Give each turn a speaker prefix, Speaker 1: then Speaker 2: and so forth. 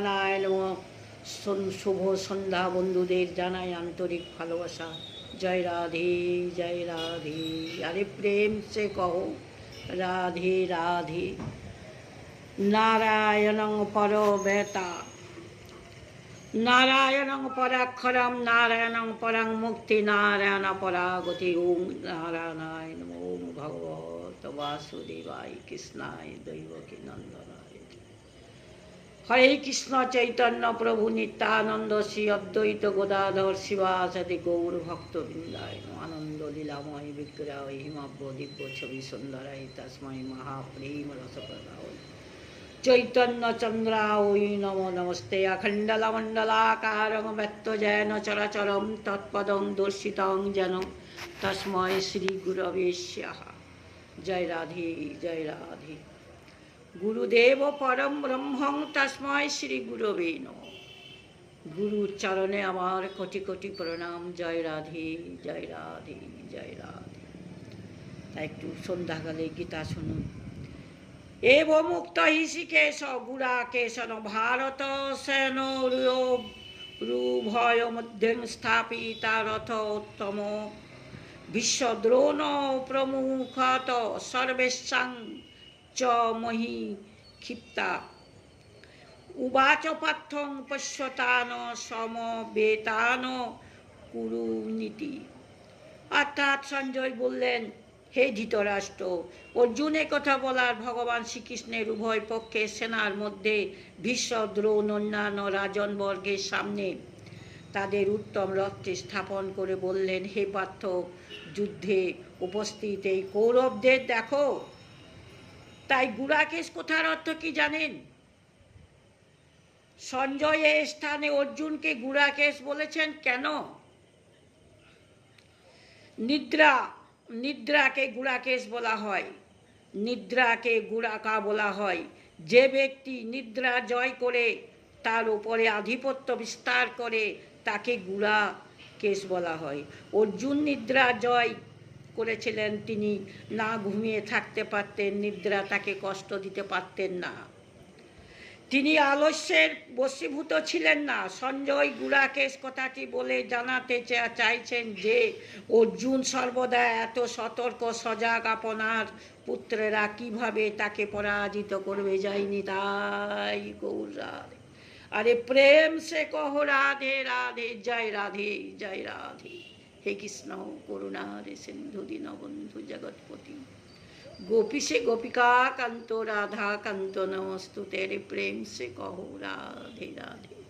Speaker 1: নারায়ণায় নমঃ। শুভ সন্ধ্যা বন্ধুদের জানাই আন্তরিক ভালোবাসা। জয় রাধে, জয় রাধে। আরে প্রেম সে কহো রাধে রাধে। নারায়ণং পরবেতা, নারায়ণং পরাক্ষরম, নারায়ণং পরং মুক্তি, নারায়ণ পরাগতি। ওম নারায়ণায় নমঃ। ওম ভগবত বাসুদেবায় কৃষ্ণায় দৈবকী নন্দনায়। হরে কৃষ্ণ চৈতন্য প্রভু নিত্যানন্দ, শ্রী অদ্বৈত গদাধর শিবাসাদি গৌর ভক্তবৃন্দায় আনন্দ লীলাময় বিগ্রহায় হিমাব্য দিব্য ছবি সুন্দরায় তস্মৈ মহাপ্রেম রসপ্রদায় চৈতন্য চন্দ্রায় নমো নমস্তে। অখণ্ডলমণ্ডলাকারং ব্যক্তজেন চরাচরম তৎপদং দর্শিতং যেন তস্মৈ শ্রী গুরবে স্যাঃ। জয় রাধে, জয় রাধে। গুরুদেব পরম ব্রহ্মং তস্মৈ শ্রী গুরবে নমঃ। গুরুর চরণে আমার কোটি কোটি প্রণাম। জয় রাধে, জয় রাধে, জয় রাধে। তাই একটু সন্ধ্যাকালে গীতা শুনুন। এব মুক্ত হিষিকেশ গুড়াকেশন ভারত সেন রুভয় মধ্যে স্থাপিতা রথ উত্তম বিশ্বদ্রোণ প্রমুখত সর্বেশাং চ মহি ক্ষিপ্তা উবাচ পার্থং পশ্যতান সমবেতান কুরুনীতি। অর্থাৎ সঞ্জয় বললেন, হে ধৃতরাষ্ট্র, অর্জুন কথা বলার ভগবান শ্রীকৃষ্ণের উভয় পক্ষের সেনার মধ্যে ভীষ্ম, দ্রোণ অন্যান্য রাজনবর্গের সামনে তাদের উত্তম রথটি স্থাপন করে বললেন, হে পার্থ, যুদ্ধে উপস্থিত এই কৌরবদের দেখো। তাই গুড়াকেশ কথার অর্থ কি জানেন? সঞ্জয় এই স্থানে অর্জুনকে গুড়াকেশ বলেছেন কেন? নিদ্রাকে গুড়াকেশ বলা হয়, নিদ্রাকে গুড়াকা বলা হয়। যে ব্যক্তি নিদ্রা জয় করে তার উপরে আধিপত্য বিস্তার করে তাকে গুড়াকেশ বলা হয়। অর্জুন নিদ্রা জয় করেছিলেন, তিনি না ঘুমিয়ে থাকতে পারতেন, নিদ্রা তাকে কষ্ট দিতে পারতেন না, তিনি আলস্যের বশীভূত ছিলেন না। সঞ্জয় গুড়াকেশ কথাটি বলে জানাতে চাইছেন যে অর্জুন সর্বদা এত সতর্ক সজাগ, আপনার পুত্রেরা কিভাবে তাকে পরাজিত করবে। যায়নি তাই গৌর রাধে। আরে প্রেম সে কহ রাধে রাধে। জয় রাধে, জয় রাধে। হে কৃষ্ণ করুণা রে সিন্ধু দীনবন্ধু জগৎপতি गोपी से गोपिका कांतो राधा कांतो नमस्तु तेरे प्रेम से कहो राधे राधे।